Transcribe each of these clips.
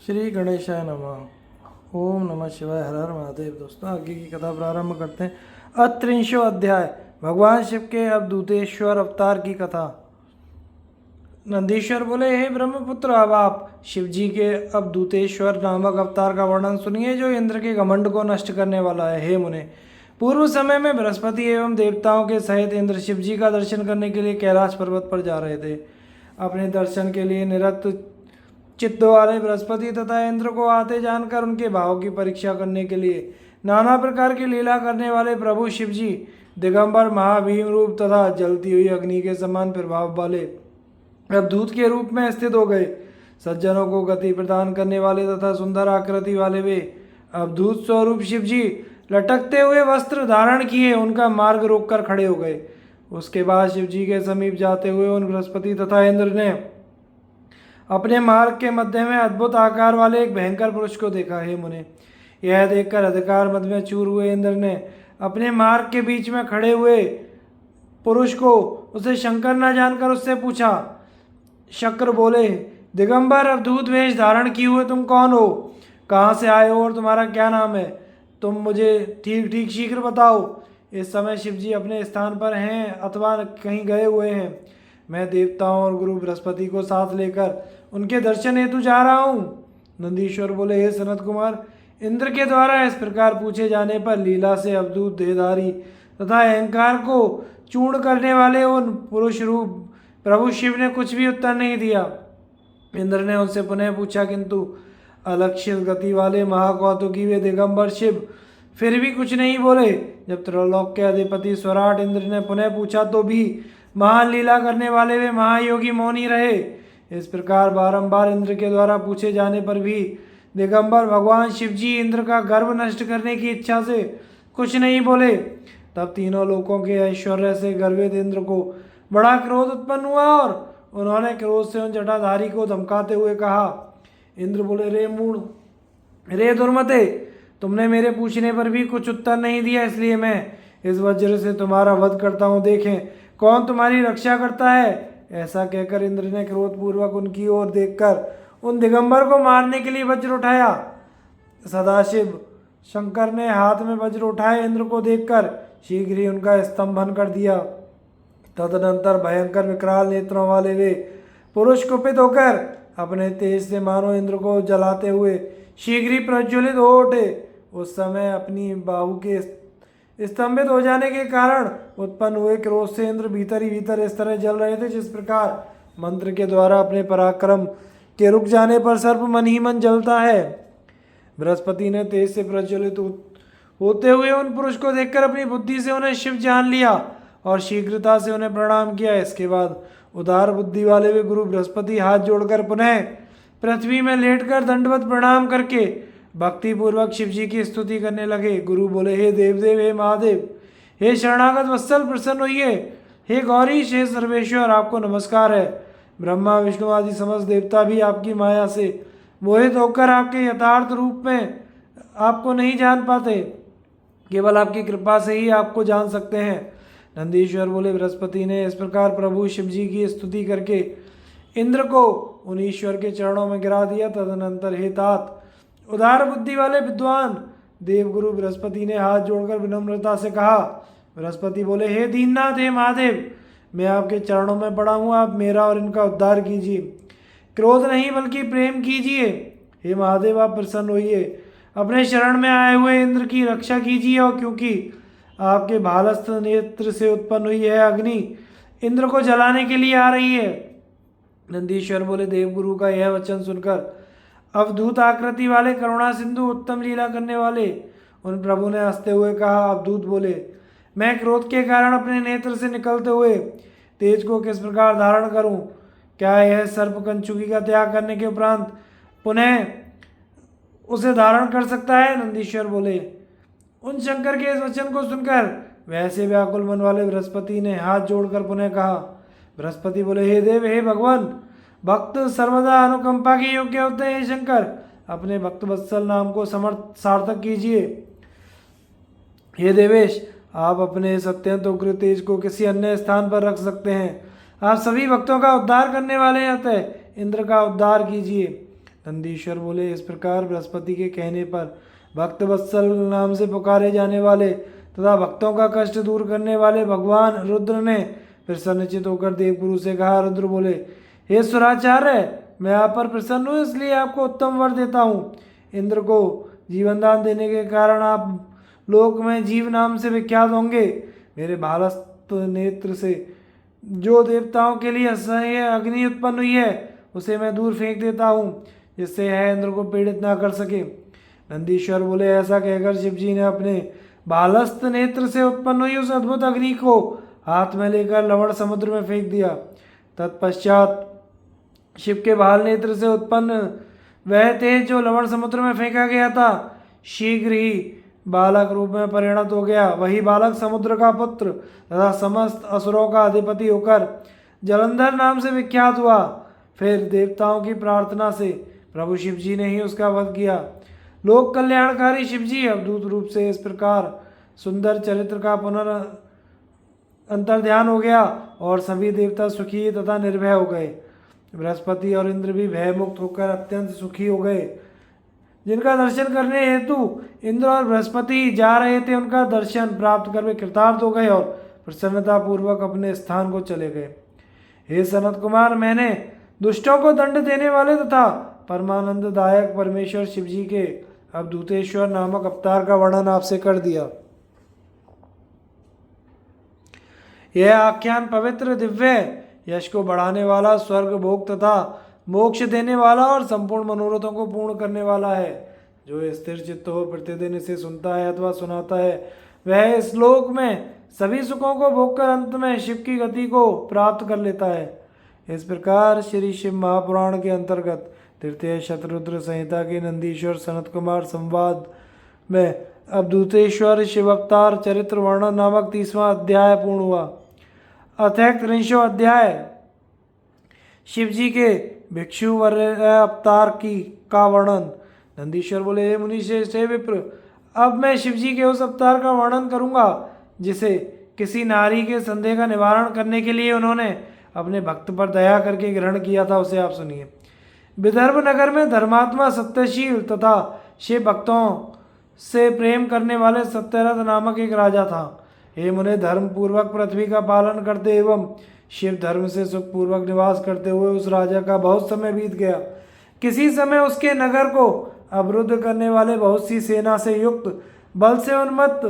श्री गणेशाय नमः। ओम नमः शिवाय। हर हर महादेव। दोस्तों आगे की कथा प्रारंभ करते हैं। अत्रिंशो अध्याय, भगवान शिव के अवधूतेश्वर अवतार की कथा। नंदीश्वर बोले, हे ब्रह्मपुत्र, अब आप शिव जी के अवधूतेश्वर नामक अवतार का वर्णन सुनिए, जो इंद्र के घमंड को नष्ट करने वाला है। हे मुने, पूर्व समय में बृहस्पति एवं देवताओं के सहित इंद्र शिव जी का दर्शन करने के लिए कैलाश पर्वत पर जा रहे थे। अपने दर्शन के लिए निरत चित्त वाले बृहस्पति तथा इंद्र को आते जानकर उनके भाव की परीक्षा करने के लिए नाना प्रकार की लीला करने वाले प्रभु शिव जी दिगंबर महाभीम रूप तथा जलती हुई अग्नि के समान प्रभाव वाले अवधूत के रूप में स्थित हो गए। सज्जनों को गति प्रदान करने वाले तथा सुंदर आकृति वाले वे अवधूत स्वरूप शिव जी लटकते हुए वस्त्र धारण किए उनका मार्ग रोककर खड़े हो गए। उसके बाद शिव जी के समीप जाते हुए उन बृहस्पति तथा इंद्र ने अपने मार्ग के मध्य में अद्भुत आकार वाले एक भयंकर पुरुष को देखा। हे मुने, यह देखकर अधिकार मद में चूर हुए इंद्र ने अपने मार्ग के बीच में खड़े हुए पुरुष को उसे शंकर न जानकर उससे पूछा। शक्र बोले, दिगंबर अवधूत वेश धारण किए हुए तुम कौन हो? कहाँ से आए हो और तुम्हारा क्या नाम है? तुम मुझे ठीक ठीक शीघ्र बताओ। इस समय शिव जी अपने स्थान पर हैं अथवा कहीं गए हुए हैं। मैं देवताओं और गुरु बृहस्पति को साथ लेकर उनके दर्शन हेतु जा रहा हूँ। नंदीश्वर बोले, हे सनत कुमार, इंद्र के द्वारा इस प्रकार पूछे जाने पर लीला से अवधूत देहधारी तथा अहंकार को चूर्ण करने वाले उन पुरुष रूप प्रभु शिव ने कुछ भी उत्तर नहीं दिया। इंद्र ने उनसे पुनः पूछा, किंतु अलक्षित गति वाले महाकौतुकी वे दिगंबर शिव फिर भी कुछ नहीं बोले। जब त्रिलोक के अधिपति स्वराट इंद्र ने पुनः पूछा तो भी महान लीला करने वाले वे महायोगी मौनी रहे। इस प्रकार बारंबार इंद्र के द्वारा पूछे जाने पर भी दिगंबर भगवान शिव जी इंद्र का गर्व नष्ट करने की इच्छा से कुछ नहीं बोले। तब तीनों लोकों के ऐश्वर्य से गर्वित इंद्र को बड़ा क्रोध उत्पन्न हुआ और उन्होंने क्रोध से उन जटाधारी को धमकाते हुए कहा। इंद्र बोले, रे मूढ़, रे दुर्मते, तुमने मेरे पूछने पर भी कुछ उत्तर नहीं दिया, इसलिए मैं इस वज्र से तुम्हारा वध करता हूँ। देखें कौन तुम्हारी रक्षा करता है। ऐसा कहकर इंद्र ने क्रोधपूर्वक उनकी ओर देखकर उन दिगंबर को मारने के लिए वज्र उठाया। सदाशिव शंकर ने हाथ में वज्र उठाए इंद्र को देखकर शीघ्र ही उनका स्तंभन कर दिया। तदनंतर भयंकर विकराल नेत्रों वाले वे पुरुष कुपित होकर अपने तेज से मानो इंद्र को जलाते हुए शीघ्र ही प्रज्वलित हो उठे। उस समय अपनी बाहु के स्तंभित हो जाने के कारण उत्पन्न हुए क्रोध से इंद्र भीतर ही भीतर इस तरह जल रहे थे जिस प्रकार मंत्र के द्वारा अपने पराक्रम के रुक जाने पर सर्प मन ही मन जलता है। बृहस्पति ने तेज से प्रज्वलित होते हुए उन पुरुष को देखकर अपनी बुद्धि से उन्हें शिव जान लिया और शीघ्रता से उन्हें प्रणाम किया। इसके बाद उदार बुद्धि वाले वे गुरु बृहस्पति हाथ जोड़कर पुनः पृथ्वी में लेटकर दंडवत प्रणाम करके भक्ति पूर्वक शिव जी की स्तुति करने लगे। गुरु बोले, हे देवदेव, हे महादेव, हे शरणागत वत्सल, प्रसन्न होइए। हे गौरीश, हे सर्वेश्वर, आपको नमस्कार है। ब्रह्मा विष्णु आदि समस्त देवता भी आपकी माया से मोहित होकर आपके यथार्थ रूप में आपको नहीं जान पाते, केवल आपकी कृपा से ही आपको जान सकते हैं। नंदीश्वर बोले, बृहस्पति ने इस प्रकार प्रभु शिव जी की स्तुति करके इंद्र को उन ईश्वर के चरणों में गिरा दिया। तदनंतर हे तात, उदार बुद्धि वाले विद्वान देवगुरु बृहस्पति ने हाथ जोड़कर विनम्रता से कहा। बृहस्पति बोले, हे दीननाथ, हे महादेव, मैं आपके चरणों में पड़ा हूँ, आप मेरा और इनका उद्धार कीजिए। क्रोध नहीं बल्कि प्रेम कीजिए। हे महादेव, आप प्रसन्न होइए, अपने शरण में आए हुए इंद्र की रक्षा कीजिए। और क्योंकि आपके भालस्थ नेत्र से उत्पन्न हुई है अग्नि इंद्र को जलाने के लिए आ रही है। नंदीश्वर बोले, देवगुरु का यह वचन सुनकर अवधूत आकृति वाले करुणा सिंधु उत्तम लीला करने वाले उन प्रभु ने हंसते हुए कहा। अवधूत बोले, मैं क्रोध के कारण अपने नेत्र से निकलते हुए तेज को किस प्रकार धारण करूं? क्या यह सर्प कंचुकी का त्याग करने के उपरांत पुनः उसे धारण कर सकता है? नंदीश्वर बोले। उन शंकर के इस वचन को सुनकर वैसे व्याकुल मन वाले बृहस्पति ने हाथ जोड़कर पुनः कहा। बृहस्पति बोले, हे देव, हे भगवान, भक्त सर्वदा अनुकंपा के योग्य होते हैं। शंकर, अपने भक्त वत्सल नाम को सार्थक कीजिए। हे देवेश, आप अपने इस अत्यंत उग्र तेज को किसी अन्य स्थान पर रख सकते हैं। आप सभी भक्तों का उद्धार करने वाले हैं, अतः इंद्र का उद्धार कीजिए। नंदीश्वर बोले, इस प्रकार बृहस्पति के कहने पर भक्त वत्सल नाम से पुकारे जाने वाले तथा भक्तों का कष्ट दूर करने वाले भगवान रुद्र ने फिर सन्नचित होकर देवगुरु से कहा। रुद्र बोले, हे सुराचार्य, मैं आप पर प्रसन्न हूँ, इसलिए आपको उत्तम वर देता हूँ। इंद्र को जीवन दान देने के कारण आप लोक में जीव नाम से विख्यात होंगे। मेरे भालस्त नेत्र से जो देवताओं के लिए असह्य अग्नि उत्पन्न हुई है उसे मैं दूर फेंक देता हूँ, जिससे यह इंद्र को पीड़ित ना कर सके। नंदीश्वर बोले, ऐसा कहकर शिवजी ने अपने भालस्त नेत्र से उत्पन्न हुई उस अद्भुत अग्नि को हाथ में लेकर लवण समुद्र में फेंक दिया। तत्पश्चात शिव के भाल नेत्र से उत्पन्न वह तेज जो लवण समुद्र में फेंका गया था शीघ्र ही बालक रूप में परिणत हो गया। वही बालक समुद्र का पुत्र तथा समस्त असुरों का अधिपति होकर जलंधर नाम से विख्यात हुआ। फिर देवताओं की प्रार्थना से प्रभु शिवजी ने ही उसका वध किया। लोक कल्याणकारी शिवजी अवधूत रूप से इस प्रकार सुंदर चरित्र का अंतर्ध्यान हो गया और सभी देवता सुखी तथा निर्भय हो गए। बृहस्पति और इंद्र भी भय मुक्त होकर अत्यंत सुखी हो गए। जिनका दर्शन करने हेतु इंद्र और बृहस्पति जा रहे थे, उनका दर्शन प्राप्त कर वे कृतार्थ हो गए और प्रसन्नता पूर्वक अपने स्थान को चले गए। हे सनत कुमार, मैंने दुष्टों को दंड देने वाले तथा परमानंददायक परमेश्वर शिवजी के अवधूतेश्वर नामक अवतार का वर्णन आपसे कर दिया। यह आख्यान पवित्र, दिव्य, यश को बढ़ाने वाला, स्वर्ग भोग तथा मोक्ष देने वाला और संपूर्ण मनोरथों को पूर्ण करने वाला है। जो स्थिर चित्त हो प्रतिदिन इसे सुनता है अथवा सुनाता है, वह इस श्लोक में सभी सुखों को भोग कर अंत में शिव की गति को प्राप्त कर लेता है। इस प्रकार श्री शिव महापुराण के अंतर्गत तृतीय शतरुद्र संहिता के नंदीश्वर सनत कुमार संवाद में अवधूतेश्वर शिव अवतार चरित्र वर्णन नामक 30वां अध्याय पूर्ण हुआ। अतः 30वां अध्याय शिवजी के भिक्षु अवतार का वर्णन। नंदीश्वर बोले, हे मुनिश्रेष्ठ, हे विप्र, अब मैं शिवजी के उस अवतार का वर्णन करूंगा जिसे किसी नारी के संदेह का निवारण करने के लिए उन्होंने अपने भक्त पर दया करके ग्रहण किया था, उसे आप सुनिए। विदर्भ नगर में धर्मात्मा सत्यशील तथा शिव भक्तों से प्रेम करने वाले सत्यरथ नामक एक राजा था। हे मुने, धर्म पूर्वक पृथ्वी का पालन करते एवं शिव धर्म से सुखपूर्वक निवास करते हुए उस राजा का बहुत समय बीत गया। किसी समय उसके नगर को अवरुद्ध करने वाले बहुत सी सेना से युक्त बल से उन्मत्त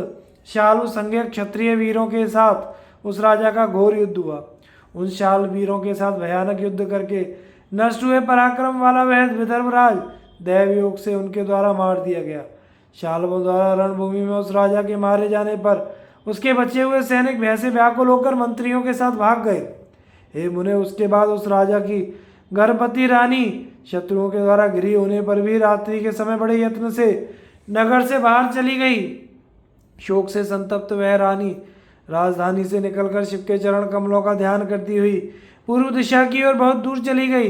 शालु संज्ञक क्षत्रिय वीरों के साथ उस राजा का घोर युद्ध हुआ। उन शाल वीरों के साथ भयानक युद्ध करके नष्ट हुए पराक्रम वाला वह विदर्भराज दैव योग से उनके द्वारा मार दिया गया। शालवों द्वारा रणभूमि में उस राजा के मारे जाने पर उसके बचे हुए सैनिक भय से व्याकुल होकर मंत्रियों के साथ भाग गए। हे मुने, उसके बाद उस राजा की गर्भवती रानी शत्रुओं के द्वारा घिरी होने पर भी रात्रि के समय बड़े यत्न से नगर से बाहर चली गई। शोक से संतप्त वह रानी राजधानी से निकलकर शिव के चरण कमलों का ध्यान करती हुई पूर्व दिशा की ओर बहुत दूर चली गई।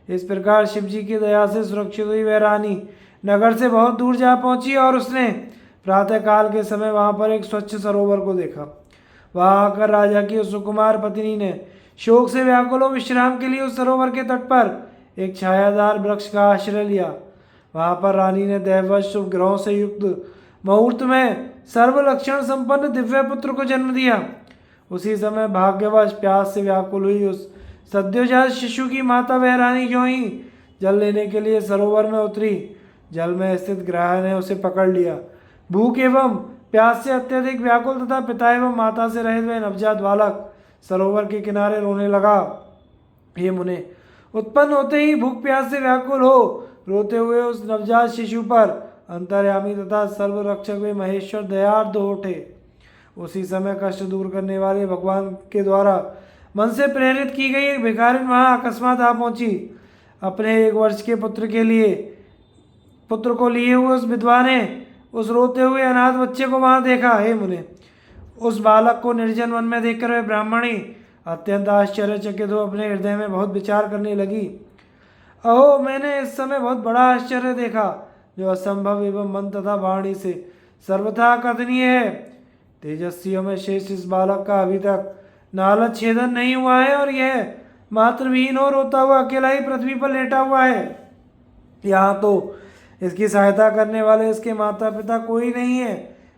इस प्रकार शिव जी की दया से सुरक्षित हुई वह रानी नगर से बहुत दूर जा पहुंची और उसने प्रातःकाल के समय वहां पर एक स्वच्छ सरोवर को देखा। वहां आकर राजा की उस सुकुमार पत्नी ने शोक से व्याकुल हो विश्राम के लिए उस सरोवर के तट पर एक छायादार वृक्ष का आश्रय लिया। वहां पर रानी ने दैववश शुभ ग्रहों से युक्त मुहूर्त में सर्व लक्षण संपन्न दिव्य पुत्र को जन्म दिया। उसी समय भाग्यवश प्यास से व्याकुल हुई उस सद्योजात शिशु की माता वह रानी क्यों ही जल लेने के लिए सरोवर में उतरी। जल में स्थित ग्रह ने उसे पकड़ लिया। भूख एवं प्यास से अत्यधिक व्याकुल तथा पिता एवं माता से रहित वह नवजात बालक सरोवर के किनारे रोने लगा। हे मुने, उत्पन्न होते ही भूख प्यास से व्याकुल हो रोते हुए उस नवजात शिशु पर अंतर्यामी तथा सर्वरक्षक वे महेश्वर दयार्द हो उठे। उसी समय कष्ट दूर करने वाले भगवान के द्वारा मन से प्रेरित की गई एक भिखारिन वहां अकस्मात आ पहुंची। अपने 1 वर्ष के पुत्र को लिए हुए उस विधवा ने उस रोते हुए अनाथ बच्चे को वहां देखा। हे मुने, उस बालक को निर्जन वन में देखकर वह ब्राह्मणी अत्यंत आश्चर्यचकित हो अपने हृदय में बहुत विचार करने लगी। अहो, मैंने इस समय बहुत बड़ा आश्चर्य देखा जो असंभव एवं मन तथा वाणी से सर्वथा कथनीय है। तेजस्वियों में शेष इस बालक का अभी तक नालच छेदन नहीं हुआ है और यह मातृविहीन हो रोता हुआ अकेला ही पृथ्वी पर लेटा हुआ है। यहाँ तो इसकी सहायता करने वाले इसके माता पिता कोई नहीं है।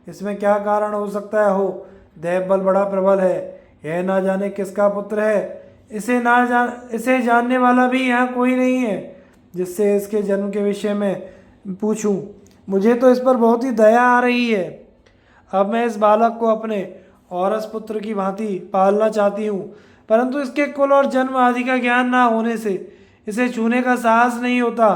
इसमें क्या कारण हो सकता है हो? दैव बल बड़ा प्रबल है, यह ना जाने किसका पुत्र है। इसे जानने वाला भी यहाँ कोई नहीं है जिससे इसके जन्म के विषय में पूछूं। मुझे तो इस पर बहुत ही दया आ रही है। अब मैं इस बालक को अपने औरस पुत्र की भांति पालना चाहती हूँ, परंतु इसके कुल और जन्म आदि का ज्ञान ना होने से इसे छूने का साहस नहीं होता।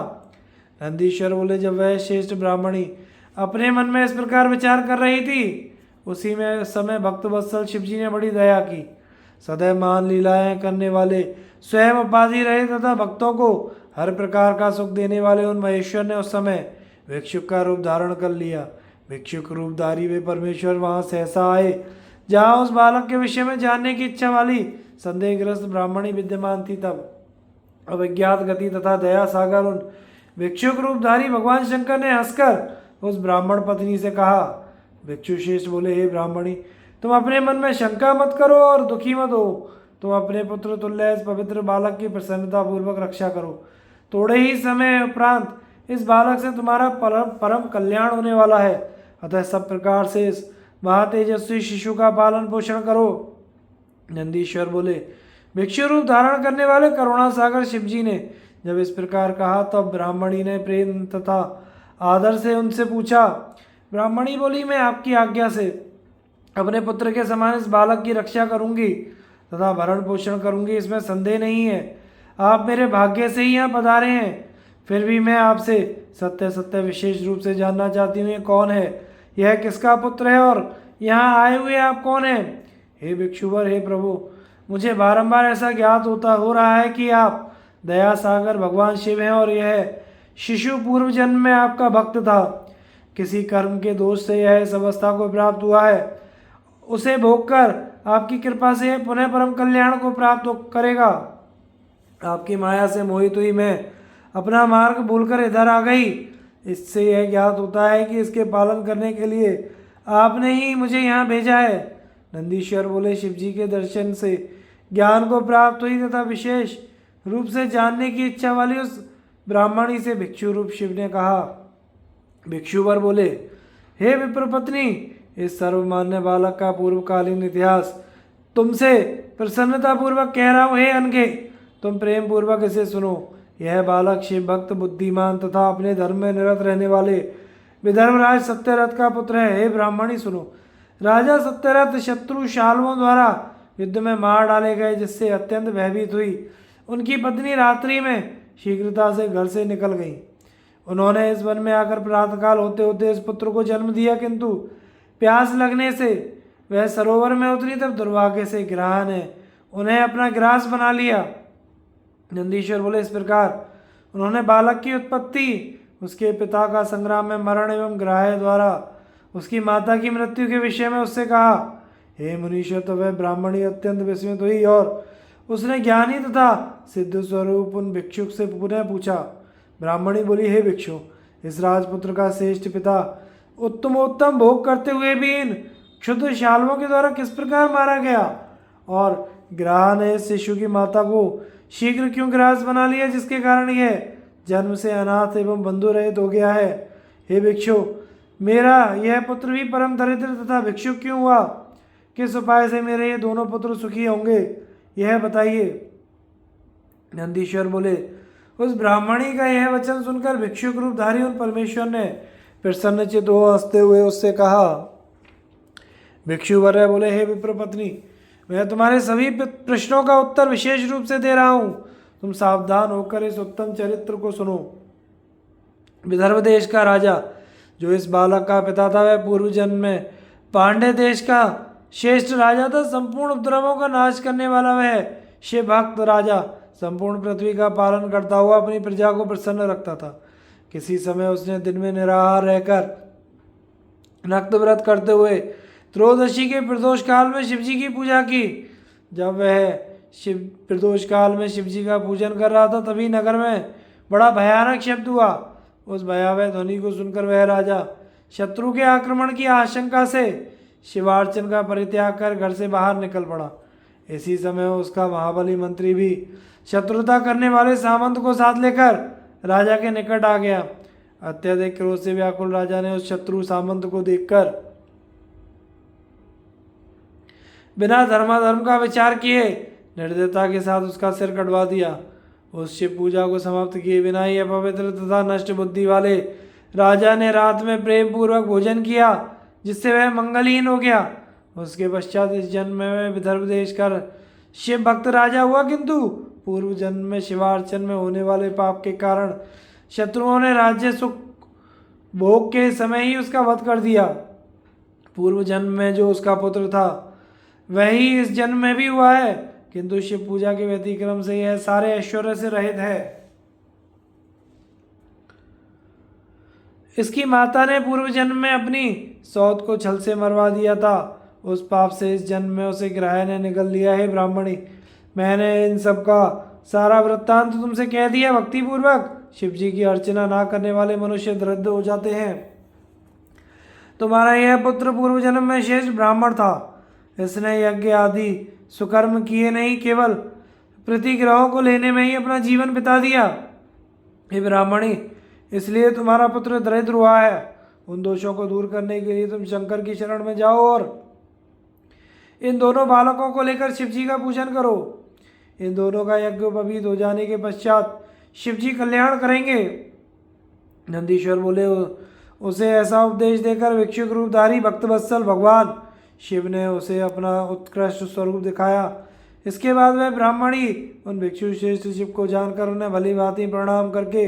नंदीश्वर बोले, जब वह श्रेष्ठ ब्राह्मणी अपने मन में इस प्रकार विचार कर रही थी, उसी में समय भक्त वत्सल शिव जी ने बड़ी दया की। सदैव महान लीलाएं करने वाले, स्वयं उपाधि रहे तथा भक्तों को हर प्रकार का सुख देने वाले उन महेश्वर ने उस समय भिक्षुक का रूप धारण कर लिया। भिक्षुक रूपधारी वे परमेश्वर वहां सहसा आए जहाँ उस बालक के विषय में जानने की इच्छा वाली संदेहग्रस्त ब्राह्मणी विद्यमान थी। तब अविज्ञात गति तथा दया सागर उन भिक्षुक रूपधारी भगवान शंकर ने हंसकर उस ब्राह्मण पत्नी से कहा। भिक्षु श्रेष्ठ बोले, हे ब्राह्मणी, तुम अपने मन में शंका मत करो और दुखी मत हो। तुम अपने पुत्र तुल्य इस पवित्र बालक की प्रसन्नता पूर्वक रक्षा करो। थोड़े ही समय उपरांत इस बालक से तुम्हारा परम कल्याण होने वाला है। अतः सब प्रकार से इस महातेजस्वी शिशु का पालन पोषण करो। नंदीश्वर बोले, भिक्षु रूप धारण करने वाले करुणा सागर शिव जी ने जब इस प्रकार कहा, तब ब्राह्मणी ने प्रेम तथा आदर से उनसे पूछा। ब्राह्मणी बोली, मैं आपकी आज्ञा से अपने पुत्र के समान इस बालक की रक्षा करूंगी तथा भरण पोषण करूंगी, इसमें संदेह नहीं है। आप मेरे भाग्य से ही यहाँ पधारे हैं। फिर भी मैं आपसे सत्य सत्य विशेष रूप से जानना चाहती हूँ, ये कौन है, यह किसका पुत्र है और यहाँ आए हुए आप कौन हैं? हे भिक्षुवर, हे प्रभु, मुझे बारंबार ऐसा ज्ञात हो रहा है कि आप दया सागर भगवान शिव हैं और यह शिशु पूर्व जन्म में आपका भक्त था। किसी कर्म के दोष से यह इस अवस्था को प्राप्त हुआ है। उसे भोगकर आपकी कृपा से पुनः परम कल्याण को प्राप्त करेगा। आपकी माया से मोहित हुई मैं अपना मार्ग भूलकर इधर आ गई। इससे यह ज्ञात होता है कि इसके पालन करने के लिए आपने ही मुझे यहाँ भेजा है। नंदीश्वर बोले, शिव जी के दर्शन से ज्ञान को प्राप्त हुई तथा विशेष रूप से जानने की इच्छा वाली उस ब्राह्मणी से भिक्षु रूप शिव ने कहा। भिक्षुवर बोले, हे विप्रपत्नी, इस सर्वमान्य बालक का पूर्वकालीन इतिहास तुमसे प्रसन्नता पूर्वक कह रहा हूँ। हे अनघे, तुम प्रेम पूर्वक इसे सुनो। यह बालक शिव भक्त, बुद्धिमान तथा अपने धर्म में निरत रहने वाले विदर्भराज सत्यरथ का पुत्र है। हे ब्राह्मणी सुनो, राजा सत्यरथ शत्रु शाल्वों द्वारा युद्ध में मार डाले गए, जिससे अत्यंत भयभीत हुई उनकी पत्नी रात्रि में शीघ्रता से घर से निकल गई। उन्होंने इस वन में आकर प्रातःकाल होते होते इस पुत्र को जन्म दिया, किंतु प्यास लगने से वह सरोवर में उतरी, तब दुर्भाग्य से ग्राह ने उन्हें अपना ग्रास बना लिया। नंदीश्वर बोले, इस प्रकार उन्होंने बालक की उत्पत्ति, उसके पिता का संग्राम में मरण एवं ग्राह द्वारा उसकी माता की मृत्यु के विषय में उससे कहा। हे मुनीश्वर, तो वह ब्राह्मणी अत्यंत विस्मित हुई और उसने ज्ञानी तथा सिद्ध स्वरूप उन भिक्षुक से पुनः पूछा। ब्राह्मणी बोली, हे भिक्षु, इस राजपुत्र का श्रेष्ठ पिता उत्तमोत्तम भोग करते हुए भी इन क्षुद्र शाल्वों के द्वारा किस प्रकार मारा गया, और ग्राह ने इस शिशु की माता को शीघ्र क्यों ग्रास बना लिया, जिसके कारण यह जन्म से अनाथ एवं बंधु रहित हो गया है। हे भिक्षु, मेरा यह पुत्र भी परम दरिद्र तथा भिक्षुक क्यों हुआ? किस उपाय से मेरे ये दोनों पुत्र सुखी होंगे, यह बताइए। नंदीश्वर बोले, उस ब्राह्मणी का यह वचन सुनकर भिक्षुक रूपधारी उन परमेश्वर ने प्रसन्नचित्त हो हंसते हुए उससे कहा। भिक्षुवर बोले, हे विप्रपत्नी, मैं तुम्हारे सभी प्रश्नों का उत्तर विशेष रूप से दे रहा हूँ। तुम सावधान होकर इस उत्तम चरित्र को सुनो। विदर्भ देश का राजा जो इस बालक का पिता था, वह पूर्व जन्म में पांड्य देश का श्रेष्ठ राजा था। संपूर्ण उपद्रवों का नाश करने वाला वह शिव भक्त राजा संपूर्ण पृथ्वी का पालन करता हुआ अपनी प्रजा को प्रसन्न रखता था। किसी समय उसने दिन में निराहार रहकर नक्त व्रत करते हुए त्रयोदशी के प्रदोष काल में शिवजी की पूजा की। जब वह प्रदोष काल में शिवजी का पूजन कर रहा था, तभी नगर में बड़ा भयानक शब्द हुआ। उस भयावह ध्वनि को सुनकर वह राजा शत्रु के आक्रमण की आशंका से शिवार्चन का परित्याग कर घर से बाहर निकल पड़ा। इसी समय उसका महाबली मंत्री भी शत्रुता करने वाले सामंत को साथ लेकर राजा के निकट आ गया। अत्यधिक क्रोध से व्याकुल राजा ने उस शत्रु सामंत को देखकर बिना धर्माधर्म का विचार किए निर्दयता के साथ उसका सिर कटवा दिया। उस शिव पूजा को समाप्त किए बिना ही अपवित्र तथा नष्ट बुद्धि वाले राजा ने रात में प्रेम पूर्वक भोजन किया, जिससे वह मंगलहीन हो गया। उसके पश्चात इस जन्म में विदर्भ देश का शिव भक्त राजा हुआ, किंतु पूर्व जन्म में शिवार्चन में होने वाले पाप के कारण शत्रुओं ने राज्य सुख भोग के समय ही उसका वध कर दिया। पूर्व जन्म में जो उसका पुत्र था वही इस जन्म में भी हुआ है, किंतु शिव पूजा के व्यतिक्रम से यह सारे ऐश्वर्य से रहित है। इसकी माता ने पूर्व जन्म में अपनी सौत को छल से मरवा दिया था। उस पाप से इस जन्म में उसे ग्रह ने निगल लिया है। ब्राह्मणी, मैंने इन सब का सारा वृत्तांत तुमसे कह दिया। भक्ति पूर्वक शिव जी की अर्चना ना करने वाले मनुष्य दरिद्र हो जाते हैं। तुम्हारा यह पुत्र पूर्व जन्म में श्रेष्ठ ब्राह्मण था। इसने यज्ञ आदि सुकर्म किए नहीं, केवल प्रतिग्रहों को लेने में ही अपना जीवन बिता दिया। हे ब्राह्मणी, इसलिए तुम्हारा पुत्र दरिद्र हुआ है। उन दोषों को दूर करने के लिए तुम शंकर की शरण में जाओ और इन दोनों बालकों को लेकर शिव जी का पूजन करो। इन दोनों का यज्ञोपवीत हो जाने के पश्चात शिव जी कल्याण करेंगे। नंदीश्वर बोले, उसे ऐसा उपदेश देकर भिक्षुक रूपधारी भक्तवत्सल भगवान शिव ने उसे अपना उत्कृष्ट स्वरूप दिखाया। इसके बाद वह ब्राह्मणी उन भिक्षु श्रेष्ठ शिव को जानकर उन्हें भली भांति प्रणाम करके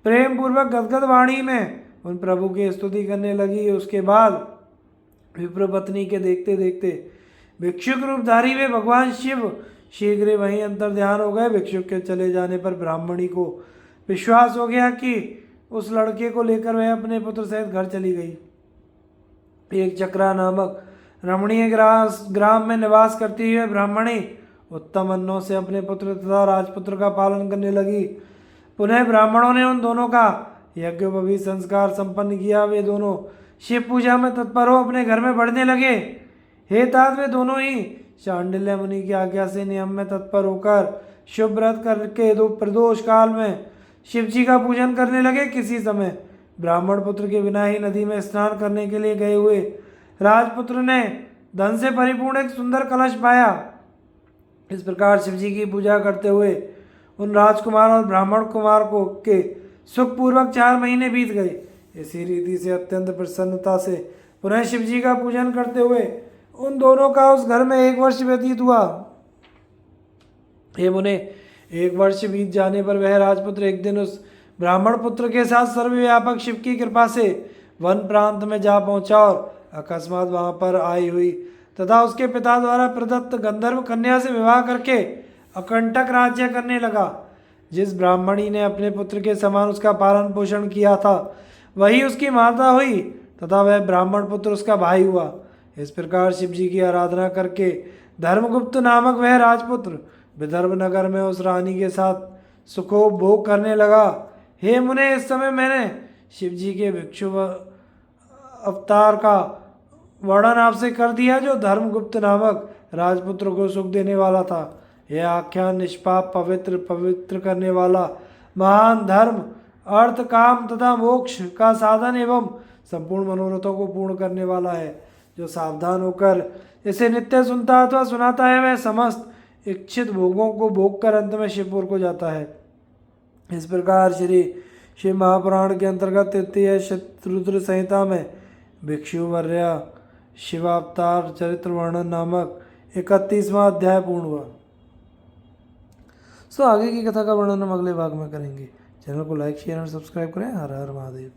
प्रेम पूर्वक गदगद वाणी में उन प्रभु की स्तुति करने लगी। उसके बाद विप्र पत्नी के देखते देखते भिक्षुक रूपधारी वे भगवान शिव शीघ्र वहीं अंतर ध्यान हो गए। भिक्षुक के चले जाने पर ब्राह्मणी को विश्वास हो गया कि उस लड़के को लेकर वह अपने पुत्र सहित घर चली गई। एक चक्रा नामक रमणीय ग्राम में निवास करती हुए ब्राह्मणी उत्तम अन्नों से अपने पुत्र तथा राजपुत्र का पालन करने लगी। पुनः ब्राह्मणों ने उन दोनों का यज्ञोपवीत संस्कार संपन्न किया। वे दोनों शिव पूजा में तत्पर हो अपने घर में बढ़ने लगे। हे तात, वे दोनों ही शांडिल्य मुनि की आज्ञा से नियम में तत्पर होकर शुभ व्रत करके प्रदोष काल में शिव जी का पूजन करने लगे। किसी समय ब्राह्मण पुत्र के बिना ही नदी में स्नान करने के लिए गए हुए राजपुत्र ने धन से परिपूर्ण एक सुंदर कलश पाया। इस प्रकार शिव जी की पूजा करते हुए उन राजकुमार और ब्राह्मण कुमार को के सुखपूर्वक 4 महीने बीत गए। इसी रीति से अत्यंत प्रसन्नता से पुनः शिव जी का पूजन करते हुए उन दोनों का उस घर में 1 वर्ष व्यतीत हुआ। हे मुने, 1 वर्ष बीत जाने पर वह राजपुत्र एक दिन उस ब्राह्मण पुत्र के साथ सर्वव्यापक शिव की कृपा से वन प्रांत में जा पहुंचा और अकस्मात वहां पर आई हुई तथा उसके पिता द्वारा प्रदत्त गंधर्व कन्या से विवाह करके अकंटक राज्य करने लगा। जिस ब्राह्मणी ने अपने पुत्र के समान उसका पालन पोषण किया था वही उसकी माता हुई तथा वह ब्राह्मण पुत्र उसका भाई हुआ। इस प्रकार शिव जी की आराधना करके धर्मगुप्त नामक वह राजपुत्र विदर्भ नगर में उस रानी के साथ सुखोपभोग करने लगा। हे मुने, इस समय मैंने शिव जी के भिक्षु अवतार का वर्णन आपसे कर दिया जो धर्मगुप्त नामक राजपुत्र को सुख देने वाला था। यह आख्यान निष्पाप पवित्र करने वाला महान धर्म अर्थ काम तथा मोक्ष का साधन एवं संपूर्ण मनोरथों को पूर्ण करने वाला है। जो सावधान होकर इसे नित्य सुनता अथवा सुनाता है वह समस्त इच्छित भोगों को भोग कर अंत में शिवपुर को जाता है। इस प्रकार श्री शिव महापुराण के अंतर्गत 33 शत्रुद्र संहिता में भिक्षुवर्या शिवावतार चरित्र वर्णन नामक 31वां अध्याय पूर्ण हुआ। आगे की कथा का वर्णन हम अगले भाग में करेंगे। चैनल को लाइक शेयर और सब्सक्राइब करें। हर हर महादेव।